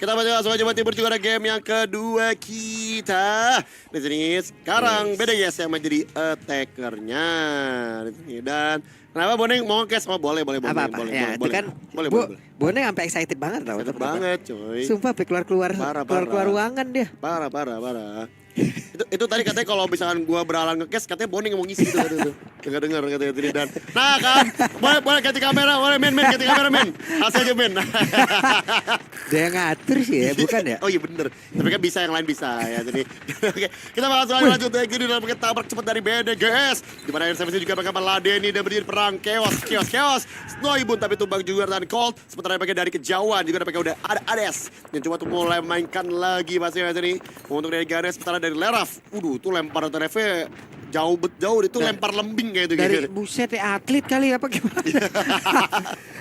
Kita langsung aja timur juga ada game yang kedua kita. Di sini sekarang BDGS yang menjadi attackernya. Di sini dan kenapa Boneng mau nge-cast? Oh boleh. Apa-apa ya, itu kan boleh. Boneng sampai excited banget tau. Excited banget coy. Sumpah sampai keluar ruangan dia. Parah. itu tadi katanya kalau misalkan gua beralang nge-cast katanya Boneng yang mau ngisi gitu tadi tuh. Dengar katanya tadi dan. Nah kan, boleh ganti kamera, boleh men ganti kamera men. Asal aja men. Dia yang ngatur sih ya, bukan ya? Oh iya bener, tapi kan bisa yang lain bisa ya. Jadi oke, kita langsung lanjut lagi di dalam tabrak cepat dari BDGS. Di mana Air Service juga pakai Ladeni dan berdiri perang chaos. Snoibun tapi tumbang juga dan Colt. Sementara pakai dari kejauhan juga pakai udah ada Ades. Yang coba tuh mulai mainkan lagi masih ini. Untuk dari Ganes sementara dari Leraf. Tuh lempar TRV jauh itu lempar lembing kayak itu. Dari buset ya atlet kali apa gimana?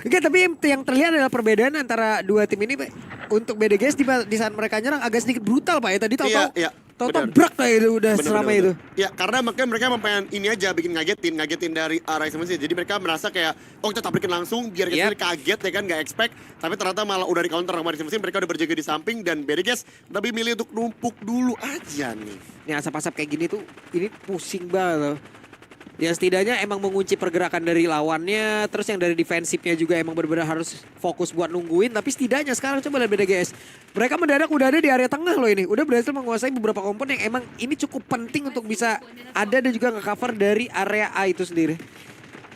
Enggak, tapi yang terlihat adalah perbedaan antara dua tim ini Pak. Untuk BDGS di saat mereka nyerang agak sedikit brutal Pak ya. Tadi tahu-tahu brak kayak itu udah selama itu. Ya karena makanya mereka pengen ini aja bikin ngagetin dari arah eksekusi. Jadi mereka merasa kayak kita tabrikin langsung biar kita kaget ya kan nggak expect. Tapi ternyata malah udah di counter sama eksekusi. Mereka udah berjaga di samping dan BDGS lebih milih untuk numpuk dulu aja nih. Nih asap-asap kayak gini tuh ini pusing banget loh. Ya setidaknya emang mengunci pergerakan dari lawannya. Terus yang dari defensifnya juga emang benar-benar harus fokus buat nungguin. Tapi setidaknya sekarang coba lihat BDGS. Mereka mendadak udah ada di area tengah loh ini. Udah berhasil menguasai beberapa komponen yang emang ini cukup penting untuk bisa ada dan juga nge-cover dari area A itu sendiri.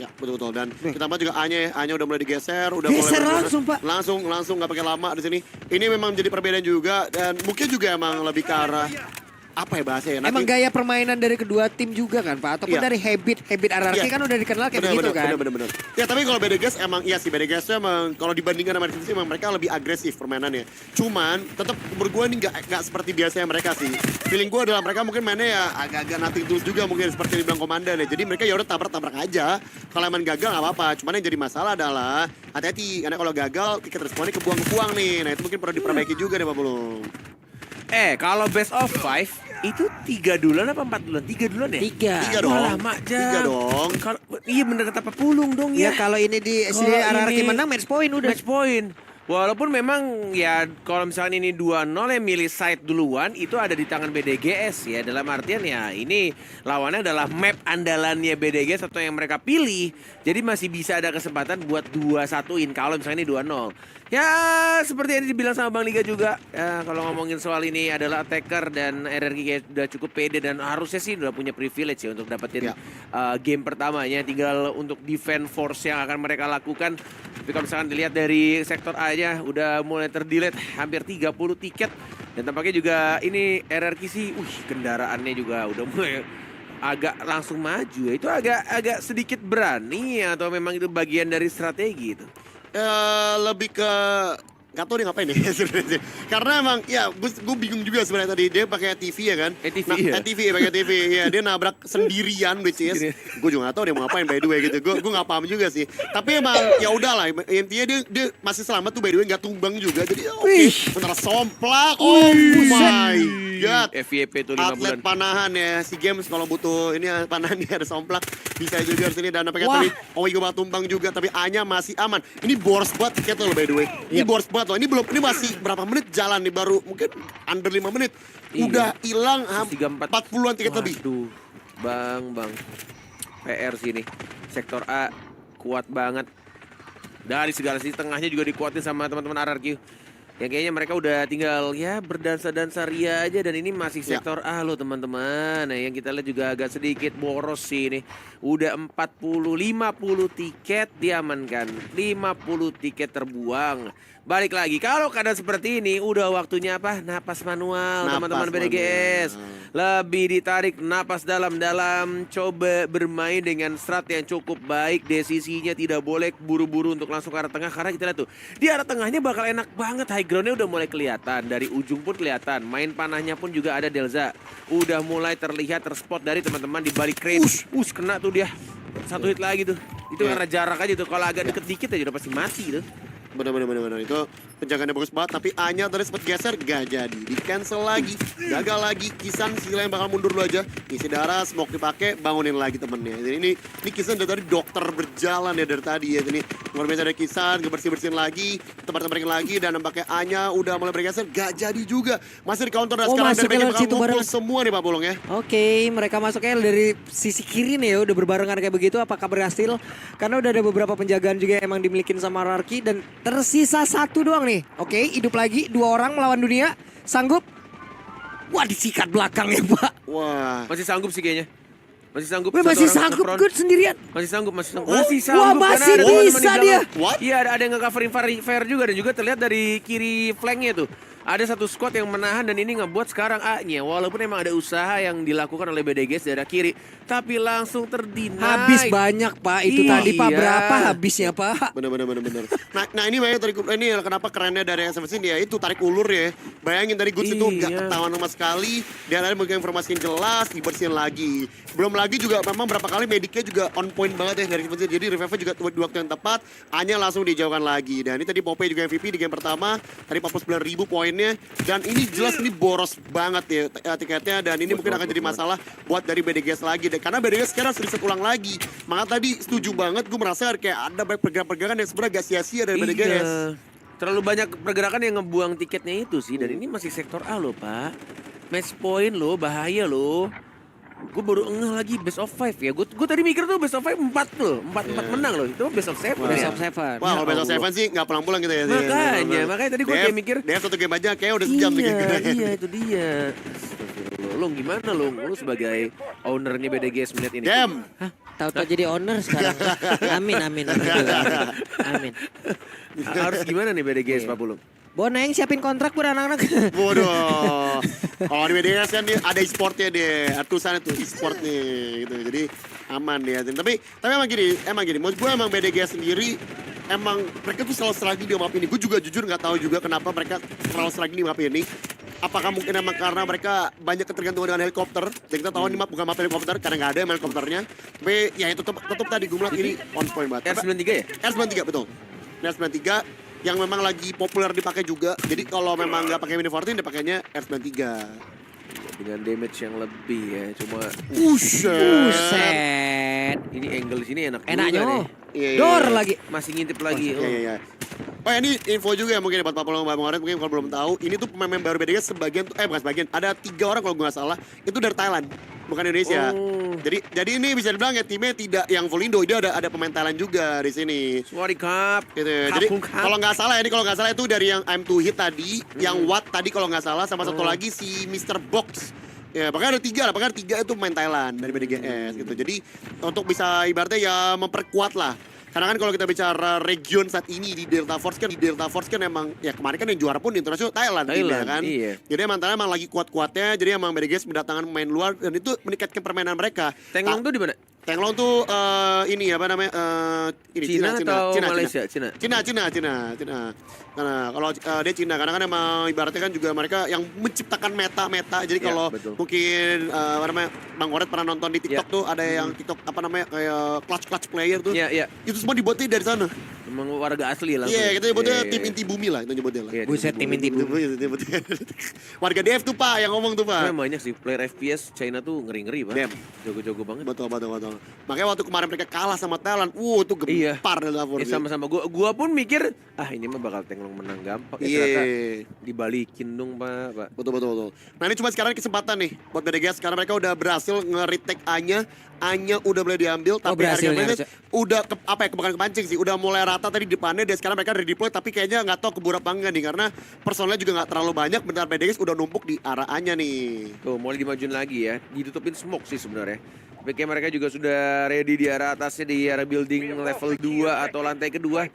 Ya betul dan kita lihat juga A-nya udah mulai digeser, udah geser mulai langsung Pak. Langsung nggak pakai lama di sini. Ini memang jadi perbedaan juga dan mungkin juga emang lebih ke arah apa ya bahasanya? Emang gaya permainan dari kedua tim juga kan Pak? Ataupun dari habit RRQ kan udah dikenal kayak begitu kan? Bener. Ya tapi kalau BDGS emang iya sih BDGS emang kalau dibandingkan sama Defense emang mereka lebih agresif permainannya. Cuman tetap menurut gue ini nggak seperti biasanya mereka sih. Feeling gue adalah mereka mungkin mainnya ya agak-agak nothing tulus juga mungkin seperti dibilang komandan ya. Jadi mereka ya udah tabrak aja. Kalau emang gagal nggak apa-apa. Cuman yang jadi masalah adalah hati-hati karena kalau gagal tiket responnya kebuang nih. Nah itu mungkin perlu diperbaiki juga nih Pak Bulung. Kalau best of 5 itu 3 duluan apa 4 duluan? 3 duluan ya? 3 dong. Lama aja. 3 dong. Iya bener kata Pak Pulung dong ya. ya. Kalau ini di RRQ menang match point udah. Match point. Walaupun memang ya kalau misalnya ini 2-0 yang milih side duluan itu ada di tangan BDGS ya. Dalam artian ya ini lawannya adalah map andalannya BDGS atau yang mereka pilih. Jadi masih bisa ada kesempatan buat 2-1-in kalau misalnya ini 2-0. Ya seperti yang dibilang sama Bang Liga juga. Ya kalau ngomongin soal ini adalah attacker dan RRQ udah cukup pede dan harusnya sih udah punya privilege ya untuk dapetin game pertamanya. Tinggal untuk defense force yang akan mereka lakukan. Tapi kalau misalkan dilihat dari sektor A nya udah mulai terdelete hampir 30 tiket. Dan tampaknya juga ini RRQ sih kendaraannya juga udah mulai agak langsung maju ya. Itu agak sedikit berani atau memang itu bagian dari strategi itu? Lebih ke nggak tahu dia ngapain ya sebenarnya. Karena emang ya gue bingung juga sebenarnya tadi dia pakai TV ya kan. TV pakai TV ya dia nabrak sendirian which is gue juga nggak tahu dia mau ngapain by the way gitu. Gue nggak paham juga sih. Tapi emang ya udahlah intinya dia masih selamat tuh by the way nggak tumbang juga. Jadi bentar somplak. Oh my god. FYP tuh 5 bulan. Atlet panahan ya si Games kalau butuh ini panahan dia ada somplak bisa juga sini dan pakai tadi. Oh gue tumbang juga tapi A-nya masih aman. Ini boros banget tiket loh by the way. Ini boros banget loh. Ini masih berapa menit jalan nih baru mungkin under 5 menit. Udah hilang 40-an tiket lebih. Waduh, Bang. PR sini. Sektor A kuat banget. Dari segala sisi tengahnya juga dikuatin sama teman-teman RRQ. Yang kayaknya mereka udah tinggal ya berdansa-dansa ria aja dan ini masih sektor A loh teman-teman. Nah yang kita lihat juga agak sedikit boros sih ini. Udah 50 tiket diamankan. 50 tiket terbuang. Balik lagi, kalau keadaan seperti ini udah waktunya apa? Napas manual teman-teman BDGS. Lebih ditarik napas dalam-dalam. Coba bermain dengan strat yang cukup baik. Desisinya tidak boleh buru-buru untuk langsung ke arah tengah. Karena kita lihat tuh, di arah tengahnya bakal enak banget. High groundnya udah mulai kelihatan. Dari ujung pun kelihatan. Main panahnya pun juga ada Delza. Udah mulai terlihat, terspot dari teman-teman di balik crate. Kena tuh dia. 1 hit lagi tuh. Itu karena jarak aja tuh. Kalau agak deket dikit aja udah pasti mati tuh. Bener. Itu penjagaannya bagus banget. Tapi A-nya tadi sempat geser, gak jadi. Di cancel lagi, gagal lagi. Kisan sila yang bakal mundur dulu aja. Isi darah, smoke dipakai, bangunin lagi temennya. Jadi ini Kisan dari tadi dokter berjalan ya dari tadi ya. Jadi luar biasa dari Kisan, ngebersihin lagi, tempat-tempatin lagi. Dan nampaknya A-nya udah mulai bergeser, gak jadi juga. Masih di counter dan sekarang masuk dari BG ke bakal situ ngumpul bareng. semua nih Pak Pulung ya. Oke, mereka masuknya dari sisi kiri nih ya, udah berbarengan kayak begitu. Apakah berhasil? Karena udah ada beberapa penjagaan juga yang emang dimilikin sama Rarki dan tersisa satu doang nih. Oke, hidup lagi 2 orang melawan dunia. Sanggup? Wah, disikat belakang ya, Pak. Wah. Masih sanggup sih kayaknya. Masih sanggup. Wih, Satu masih orang sanggup nge-front. good sendirian. Masih sanggup. Wah, Karena masih ada teman-teman bisa di belakang. dia. What? Iya, ada yang nge-coverin fair juga. Dan juga terlihat dari kiri flanknya tuh. Ada satu squad yang menahan dan ini ngebuat sekarang A-nya. Walaupun emang ada usaha yang dilakukan oleh BDGS dari arah kiri. Tapi langsung terdinai. Habis banyak, Pak. Itu Iya. tadi, Pak. Berapa habisnya, Pak? Bener. Nah ini banyak tarik ulur ini kenapa kerennya dari SMS ini ya itu tarik ulur ya. Bayangin tadi Goods itu gak Iya. ketahuan sama sekali. Dan ada bagian informasi yang jelas dibersihin lagi. Belum lagi juga memang berapa kali mediknya juga on point banget ya dari SMS. Jadi revive juga di waktu yang tepat. Hanya langsung dijauhkan lagi. Dan ini tadi Pope juga MVP di game pertama. Tadi 49.000 poinnya. Dan ini jelas ini boros banget ya tiketnya. Dan ini mungkin akan jadi masalah buat dari BDGS lagi. Karena BDGS sekarang harus riset ulang lagi. Maka tadi setuju banget gue merasa kayak ada banyak pergerakan-pergerakan yang sebenarnya gak sia-sia dari BDGS. Iya. Terlalu banyak pergerakan yang ngebuang tiketnya itu sih. Dan ini masih sektor A loh, Pak. Match point loh, bahaya loh. Gue baru ngeh lagi best of 5 ya. Gue tadi mikir tuh best of 5 4 loh. 4 menang loh. Itu best of 7 Best ya. of 7. Wah, kalau Best of Seven sih nggak pulang-pulang gitu ya. Makanya tadi gue kayak mikir. Dia satu game aja kayak udah sejam nih. Iya itu dia. Astagfirullah. Lo gimana lo? Lo sebagai ownernya BDGS melihat ini. Damn. Hah? Tahu-tahu jadi owner sekarang. Amin. Amin. Harus gimana nih BDGS Pak Pulung? Boneng siapin kontrak buat anak-anak. Bodoh. Kalau di BDGS kan dia ada e-sportnya deh. Atusan itu e-sport nih gitu. Jadi aman ya. Tapi emang gini. Menurut gue emang BDGS sendiri emang mereka tuh selalu struggling di map ini. Gue juga jujur nggak tahu juga kenapa mereka selalu struggling di map ini. Apakah mungkin emang karena mereka banyak ketergantungan dengan helikopter? Dan kita tahu ini map bukan map helikopter karena nggak ada helikopternya. Tapi ya itu tetap tadi gue bilang ini on point banget. R93 ya? R93 betul. R93 yang memang lagi populer dipakai juga. Jadi kalau memang nggak pakai Mini 14 dia pakainya R93. Dengan damage yang lebih ya. Cuma Buset. ini angle di sini enak juga Enaknya. nih. Iya. Dor lagi. Masih ngintip lagi. Iya. Oh ini info juga ya mungkin buat Pak Pulung Bang Oret mungkin kalau belum tahu. Ini tuh pemain baru BDGS sebagian bukan sebagian. Ada 3 orang kalau gue nggak salah. Itu dari Thailand. Bukan Indonesia. Oh. Jadi ini bisa dibilang ya timnya tidak yang full Indo. Dia ada pemain Thailand juga di sini. Sorry Cup. Gitu. Jadi kalau nggak salah itu dari yang I'm to hit tadi, yang Watt tadi kalau nggak salah, sama satu lagi si Mr. Box. Ya, bahkan ada 3 itu main Thailand dari BDGS gitu. Jadi untuk bisa ibaratnya ya memperkuat lah. Karena kan kalau kita bicara region saat ini di Delta Force kan emang ya kemarin kan yang juara pun internasional Thailand timnya kan. Iya. Jadi emang Thailand emang lagi kuat-kuatnya. Jadi emang BDGS mendatangkan pemain luar dan itu meningkatkan permainan mereka. Tenglong tuh di mana? Tenglong tuh ini apa namanya? Ini Cina atau Malaysia? Cina. Cina. Karena kalau dia Cina, karena kan emang ibaratnya kan juga mereka yang menciptakan meta. Jadi Ya, kalau betul. mungkin apa namanya Bang Oret pernah nonton di TikTok Ya. tuh ada yang TikTok apa namanya kayak clutch player tuh. Iya. Itu semua dibuatnya dari sana. Emang warga asli langsung. Iya, kita nyebutnya Iya, tim iya. inti bumi lah, itu nyebutnya lah. Iya, Buset, tim inti bumi. Warga DF tuh Pak yang ngomong tuh Pak. Memang banyak sih player FPS China tuh ngeri-ngeri Pak. Damn. Jago-jago banget. Betul. Makanya waktu kemarin mereka kalah sama Thailand, itu Iya. gempar Delta Force. Sama-sama gua pun mikir ini mah bakal Tenglong menang gampang. Iya. Ternyata dibalikin dong Pak. Betul. Nah ini cuma sekarang kesempatan nih buat BDGS karena mereka udah berhasil nge-retake A-nya udah boleh diambil tapi berhasil harga nih, udah bukan kepancing sih, udah mulai rata tadi di depannya dan sekarang mereka redeploy tapi kayaknya nggak tahu keburu apa enggak nih karena personelnya juga nggak terlalu banyak, bentar BDGS udah numpuk di arah A-nya nih. Tuh mulai dimajuin lagi ya. Ditutupin smoke sih sebenarnya. Tapi kayak mereka juga sudah ready di arah atasnya di arah building level 2 atau lantai kedua.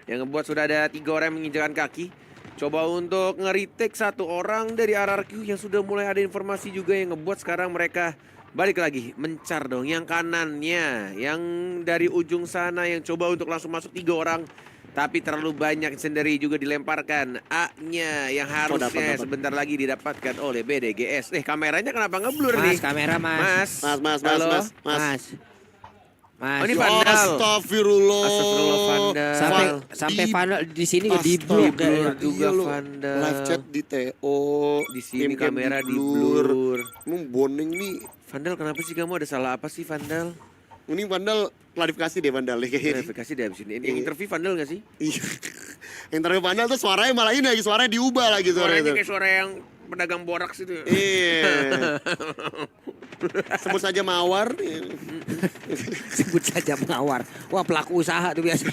Yang ngebuat sudah ada 3 orang yang menginjakan kaki. Coba untuk nge-retake 1 orang dari RRQ yang sudah mulai ada informasi juga yang ngebuat sekarang mereka balik lagi mencar dong yang kanannya, yang dari ujung sana yang coba untuk langsung masuk 3 orang. Tapi terlalu banyak sendiri juga dilemparkan. A-nya yang harusnya dapat. sebentar lagi didapatkan oleh BDGS. Kameranya kenapa ngeblur nih? Mas, kamera mas. Mas. Mas. Halo? Mas. Oh, ini Masih. Vandal. Astagfirullah. Astagfirullah, Vandal. Sampai Vandal di sini juga di blok Astaga, juga iya lu. Vandal. Live chat di TO. Di sini Game-game kamera di blur. Emang boning nih. Vandal, kenapa sih kamu ada salah apa sih Vandal? Ini Vandal klarifikasi deh Vandal kayaknya. Verifikasi deh abis ini. Ini Iya. interview Vandal gak sih? Iya. Yang terakhir Vandal tuh suaranya malah ini lagi, suaranya diubah lagi suaranya Suaranya itu. kayak suara yang pedagang boraks itu. Iya. Sebut saja Mawar. sebut saja Mawar. Wah, pelaku usaha tuh biasa.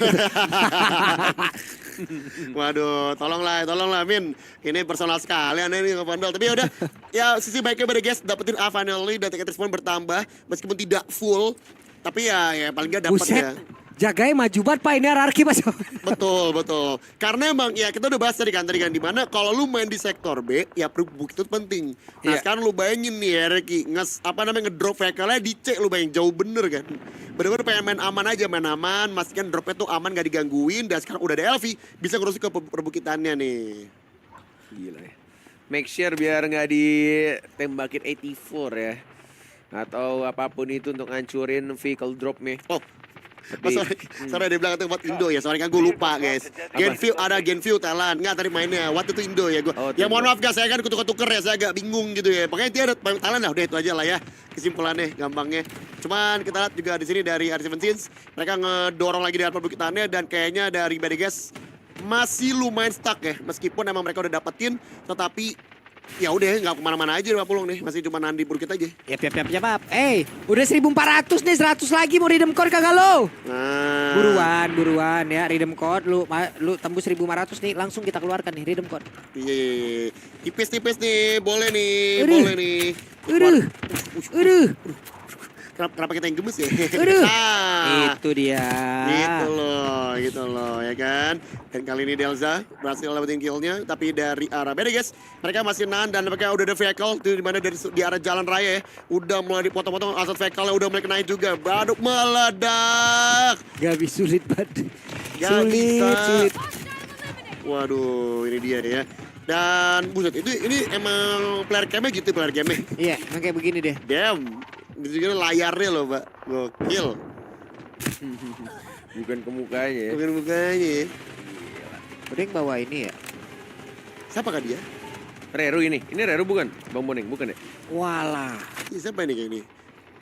Waduh, tolonglah Min. Ini personal sekali aneh nih Vandal. Tapi udah, ya sisi baiknya pada guys dapetin A finally dan tiket respon bertambah meskipun tidak full. Tapi ya paling gak dapet Buset. ya. Jagain maju banget Pak, ini hierarki Mas. Betul. Karena emang ya kita udah bahas tadi kan dimana kalau lu main di sektor B ya bukit itu penting. Nah Iya. sekarang lu bayangin nih ya Reki ngedrop vehicle-nya di C lu bayangin jauh bener kan. Bener-bener pengen main aman aja, main aman, pastikan dropnya tuh aman gak digangguin dan sekarang udah ada LV bisa ngurusin ke perbukitannya nih. Gila ya. Make sure biar nggak ditembakin 84 ya. Atau apapun itu untuk ngancurin vehicle dropnya. Oh, Tapi, sorry dia bilang itu buat Indo ya, sorry kan gue lupa guys. Genview ada Genview Thailand, nggak tadi mainnya, waktu itu Indo ya gue. Oh, Ya mohon Indo. maaf guys, saya kan kutuk-kutuker ya, saya agak bingung gitu ya. Pokoknya dia ada Thailand lah, udah itu aja lah ya kesimpulannya, gampangnya. Cuman kita lihat juga di sini dari R17, mereka ngedorong lagi dengan perbukitannya dan kayaknya dari Bedegas masih lumayan stuck ya, meskipun emang mereka udah dapetin, tetapi ya udah nggak kemana-mana aja Pak Pulung nih, masih cuma nandi bukit aja. Yap. Udah 1.400 nih, 100 lagi mau redeem code kagak lo? Nah, Buruan ya redeem code lu tembus 1.500 nih, langsung kita keluarkan nih redeem code. iya. Tipis-tipis nih, boleh nih, Aduh. boleh nih. Aduh, Kenapa kita yang gemes ya? aduh. Ah, Itu dia. gitu loh, ya kan? Dan kali ini Delza berhasil dapetin killnya, tapi dari arah beda guys, mereka masih nahan dan mereka udah ada vehicle di mana di arah jalan raya ya, udah mulai dipotong-potong aset vehicle udah mulai naik juga, baduk meledak. Gak bisa, sulit banget. Gak bisa. Sulit. Waduh, ini dia ya. Dan buset, ini emang player game-nya gitu, player game-nya. Iya, emang kayak begini deh. Damn, itu juga layarnya loh, Pak. Gokil. Bukan ke mukanya ya. Bukan mukanya ya. Udah yang bawa ini ya. Siapa kah dia? Reru ini. Ini Reru bukan? Bang Boneng, bukan ya? Walah. Ini siapa ini kayak ini?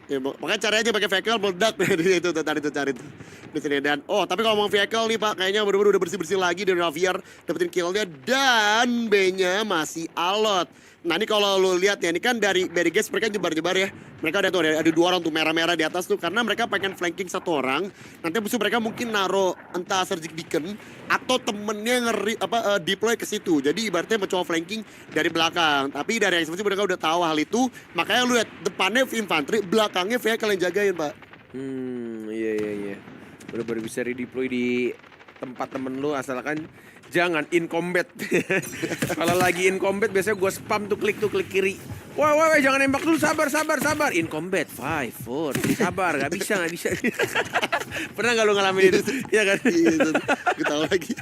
Ya, makanya cari aja pakai vehicle meledak itu tadi tuh cari tuh. Di sini dan tapi kalau mau vehicle nih Pak, kayaknya bener-bener udah bersih-bersih lagi dari Javier dapetin killnya dan B-nya masih alot. Nah ini kalau lo lihat ya, ini kan dari Berges mereka jebar-jebar ya. Mereka ada tuh ada 2 orang tuh merah-merah di atas tuh karena mereka pengen flanking 1 orang. Nanti musuh mereka mungkin naro entah Surgic Beacon atau temennya deploy ke situ. Jadi ibaratnya mencoba flanking dari belakang. Tapi dari yang seperti mereka udah tahu hal itu, makanya lu lihat depannya infanteri, belakangnya vehicle yang jagain, Pak. Iya. Bener-bener bisa redeploy di tempat temen lu asalkan jangan in combat. Kalau lagi in combat biasanya gue spam tuh klik kiri. Wah, jangan nembak dulu, sabar. In combat, 5, 4, sabar, gak bisa. Pernah gak lu ngalamin itu? Iya kan? Iya, gue tahu lagi.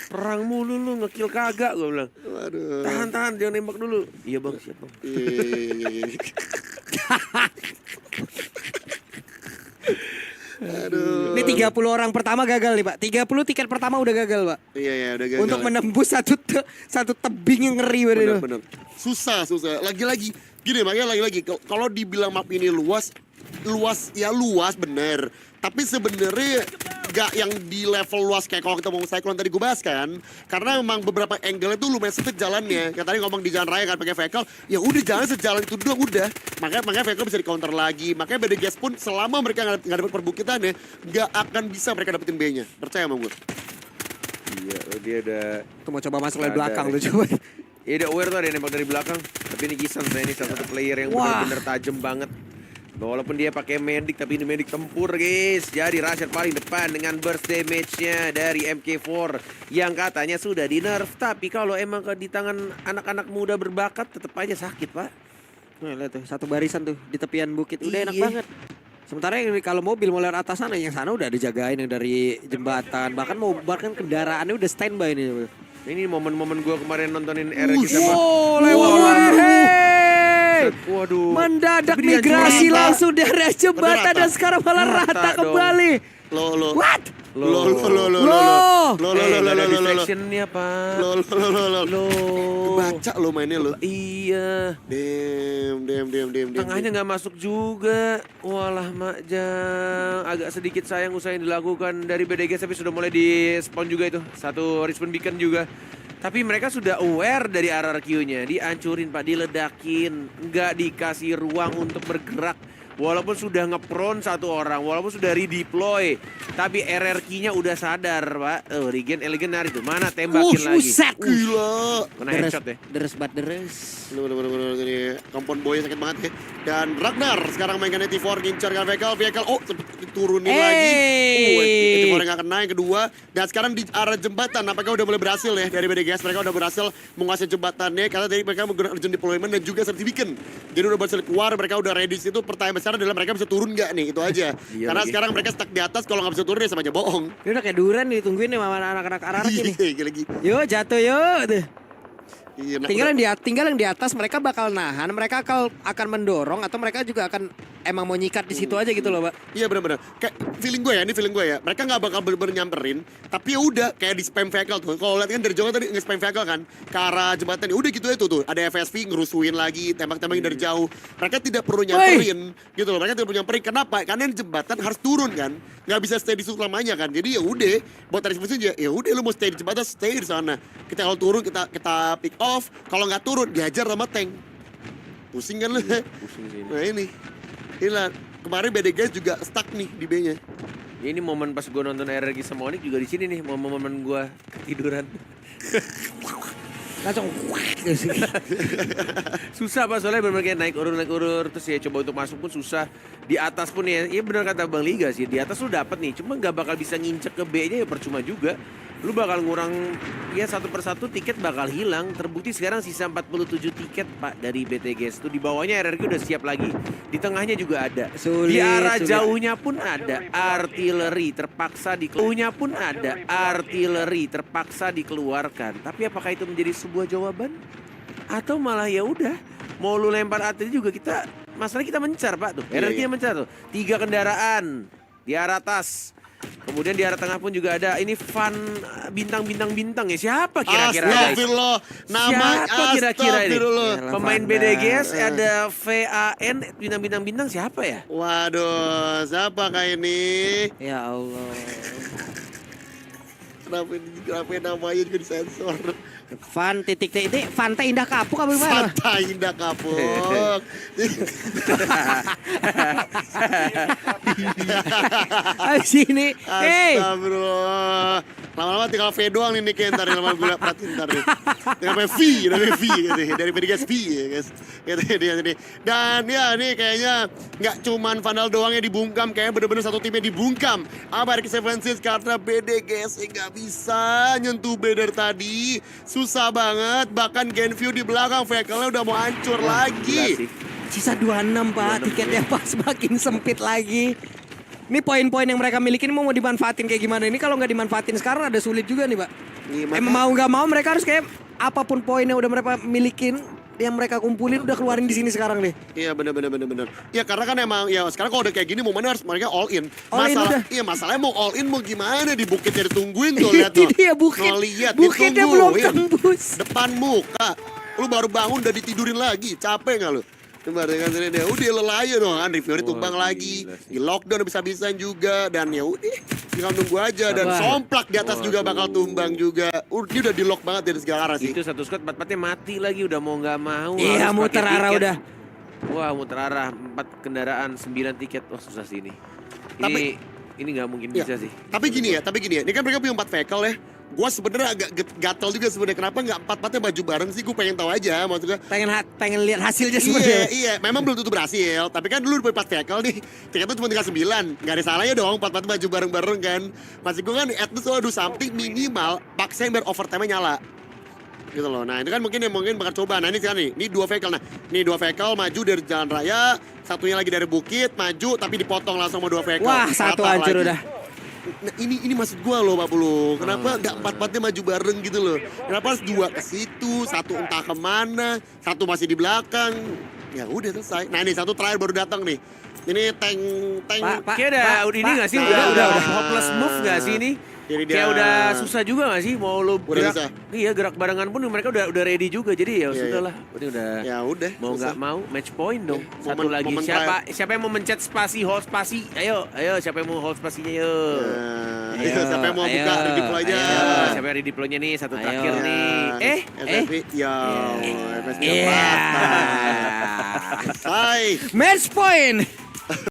Perang mulu lu, ngekill kagak, gue bilang. Waduh. Tahan, jangan nembak dulu. Iya bang, siap bang. Iya. Aduh. Ini 30 orang pertama gagal nih Pak. 30 tiket pertama udah gagal Pak. Iya, udah gagal. Untuk menembus satu tebing yang ngeri bener. Bener. Susah. Lagi-lagi. Gini makanya lagi-lagi. Kalau dibilang map ini luas bener. Tapi sebenarnya gak yang di level luas kayak kalau kita mau Cyclone tadi gue bahas kan. Karena memang beberapa angle itu lumayan sempit jalannya. Kayak tadi ngomong di jalan raya kan pakai vehicle, ya udah jalan sejalan itu doang udah. Makanya vehicle bisa di counter lagi. Makanya BDGS pun selama mereka nggak dapet perbukitannya, gak akan bisa mereka dapetin B-nya. Percaya sama gue. Iya, dia udah... Tuh mau coba masuk dari Ada. belakang tuh coba. Ya udah aware tuh ada yang nembak dari belakang. Tapi ini Kisan ini salah satu player yang Wah. bener-bener tajam banget. Walaupun dia pakai medic tapi ini medic tempur guys. Jadi Rashad paling depan dengan burst damage-nya dari MK4 yang katanya sudah di nerf. Tapi kalau emang di tangan anak-anak muda berbakat tetap aja sakit pak. Nah, lihat tuh satu barisan tuh di tepian bukit. Udah enak Iya. banget. Sementara yang kalau mobil mau lewat atas sana, yang sana udah dijagain yang dari jembatan. Bahkan kendaraannya udah standby nih. Ini momen-momen gue kemarin nontonin RX sama Wow, lewat. Waduh. Mendadak Tapi dia migrasi rata. langsung dari jembatan Berarti dan rata. sekarang malah Rata rata dong. kembali. Lo. What? Lo. Nggak ada distraction-nya, Pak. Lo. Lo. Baca lo mainnya lo. Iya. Dem. Tengahnya nggak masuk juga. Walah Makjang. Agak sedikit sayang usaha yang dilakukan dari BDG, tapi sudah mulai di spawn juga itu. Satu respawn beacon juga. Tapi mereka sudah aware dari RRQ-nya. Dihancurin Pak, diledakin. Nggak dikasih ruang untuk bergerak. Walaupun sudah ngepron satu orang, walaupun sudah redeploy, tapi RRQ-nya udah sadar, Pak. Regen elegan itu. Mana tembakin lagi. Buset. Gila. Kena headshot ya. Deres banget deres. Bener ini kompon boy sakit banget ya. Dan Ragnar sekarang mainkan T4 ngincar kan vehicle. Oh turunin lagi. T4 nggak kena yang kedua. Dan sekarang di arah jembatan apakah udah mulai berhasil ya dari BDGS. Mereka udah berhasil menguasai jembatannya karena tadi mereka menggunakan urgent deployment dan juga safety beacon. Jadi udah berhasil keluar, mereka udah ready situ. Pertanyaan besar adalah mereka bisa turun nggak nih, itu aja. Iya Karena lagi. sekarang mereka stuck di atas, kalau nggak bisa turun ya sama aja bohong. Ini udah kayak duren nih, ditungguin nih sama anak-anak RRQ nih. Iya lagi. Yuk jatuh yuk. Tuh. Iya, nah, Tinggal yang di atas mereka bakal nahan, mereka akan mendorong atau mereka juga akan emang mau nyikat di situ aja gitu loh, Pak. Iya benar-benar. Kayak feeling gue ya. Mereka nggak bakal bener-bener nyamperin, tapi ya udah kayak di spam vehicle tuh. Kalau lihat kan dari jauh tadi nge-spam vehicle kan ke arah jembatan. Ya udah gitu aja tuh. Ada FSV ngerusuin lagi, tembak-tembakin dari jauh. Mereka tidak perlu nyamperin gitu loh. Mereka tidak perlu nyamperin. Kenapa? Karena di jembatan harus turun kan. Nggak bisa stay di situ lamanya kan. Jadi ya udah buat dari aja. Ya udah lu mau stay di jembatan, stay di sana. Kita kalau turun kita pick off. Kalau nggak turun dihajar sama tank. Pusing kan lu? Pusing sih ini. Nah ini. Inilah, kemarin BDGS juga stuck nih di B-nya. Ya, ini momen pas gue nonton RRQ sama Onyx juga di sini nih, momen gue ketiduran. Langsung Susah Pak, soalnya bener kayak naik urur, terus ya coba untuk masuk pun susah. Di atas pun ya benar kata Bang Liga sih, di atas lu dapat nih, cuma nggak bakal bisa ngincek ke B-nya ya percuma juga. Lu bakal ngurang, ya satu persatu tiket bakal hilang. Terbukti sekarang sisa 47 tiket Pak dari BTGS. Tuh di bawahnya RRQ udah siap lagi. Di tengahnya juga ada. Sulit, Di arah sulit. jauhnya pun ada artileri terpaksa dikeluarkan. Tapi apakah itu menjadi sebuah jawaban? Atau malah ya udah mau lu lempar artileri juga kita, masalah kita mencar Pak tuh. Iya, RRQ iya. mencar tuh. 3 kendaraan di arah atas. Kemudian di arah tengah pun juga ada ini fan bintang ya. Siapa kira-kira guys? Astagfirullah. Nama Siapa kira-kira ini? astagfirullah. Yalah, Pemain Fanda. BDGS ada VAN bintang siapa ya? Waduh, siapa kayak ini? Ya Allah. Kenapa namanya juga disensor? Fan titik ini Fanta Indah Kapuk apa gimana? Fanta Indah Kapuk. Habis ini. Hey. Astagfirullah. Lama-lama tinggal V doang nih kayak ntar lama gue perhatiin ntar nih. Namanya V gitu dari BDGS V ya guys. Gitu dia ini. Dan ya ini kayaknya nggak cuman Vandal doang yang dibungkam, kayaknya bener-bener satu timnya dibungkam. Apa Ricky Sevensis karena BDGS nggak bisa nyentuh B dari tadi. Susah banget, bahkan Genview di belakang vehicle-nya udah mau hancur Gila lagi. sih. Sisa 26 Pak, 26, tiketnya Pak semakin sempit lagi. Ini poin-poin yang mereka miliki ini mau dimanfaatin kayak gimana? Ini kalau nggak dimanfaatin sekarang ada sulit juga nih Pak. Gimana? Mau nggak mau mereka harus kayak apapun poin yang udah mereka milikin, yang mereka kumpulin udah keluarin di sini sekarang nih. Iya bener. Ya karena kan emang ya sekarang kalau udah kayak gini momennya harus mereka all in. All in udah. Iya masalahnya mau all in mau gimana di bukitnya ditungguin tuh lihat tuh. Ini dia bukit. Ngeliat, Bukitnya belum ditungguin. tembus. Depan muka. Lu baru bangun udah ditidurin lagi. Capek nggak lu? Coba dengan sini dia udah lelah aja dong kan, Riviera Wah, tumbang gila lagi, sih. di lockdown bisa-bisaan juga dan ya udah tinggal nunggu aja dan Sabar. somplak di atas juga bakal tumbang juga. Dia udah di lock banget dari segala arah sih. Itu satu squad 4-4-nya mati lagi udah mau nggak mau. Iya harus muter pakai arah tiket. udah. Wah muter arah 4 kendaraan 9 tiket. Wah susah sih ini. Tapi- Ini nggak mungkin Ya, bisa sih. Tapi gini ya, ini kan mereka punya 4 vehicle ya. Gua sebenarnya agak gatel juga sebenarnya kenapa nggak 4-4-nya maju bareng sih? Gue pengen tahu aja maksudnya. Pengen lihat hasilnya Iya, sebenarnya. iya, memang belum tentu berhasil. Tapi kan dulu udah 4 vehicle nih, tiket itu cuma tinggal 9. Nggak ada salahnya dong 4-4 maju bareng-bareng kan. Masih gue kan at least lo do something minimal, paksain biar overtime-nya nyala. Gitu loh. Nah, itu kan mungkin bakal coba. Nah, ini sekarang nih, ini 2 vehicle. Nah, ini 2 vehicle maju dari jalan raya, satunya lagi dari bukit, maju tapi dipotong langsung sama 2 vehicle. Wah, satu Patah hancur lagi. udah. Nah, ini maksud gua loh Pak Pulu. Kenapa nggak 4-4-nya maju bareng gitu loh? Kenapa harus 2 ke situ, 1 entah kemana, 1 masih di belakang? Ya udah selesai. Nah ini satu terakhir baru datang nih. Ini tank Pak, Kayak udah ini Pak, nggak sih? Pak, Udah udah. hopeless move nggak sih ini? Ini dia. Kayak udah susah juga nggak sih mau lu Udah gerak? susah. Iya gerak barengan pun mereka udah ready juga. Jadi ya Iya, sudahlah. Ini udah Ya udah. mau susah. nggak mau match point dong. Iya, Satu momen- lagi momen siapa yang mau mencet spasi hold spasi? Ayo siapa yang mau hold spasinya yuk. Nah, Ayo, siapa yang mau ayo, buka redeploy-nya? ayo. Siapa yang redeploy-nya nih satu Ayo. terakhir nih. SFP, ya, FSP Iya. patah. Selesai. Match point.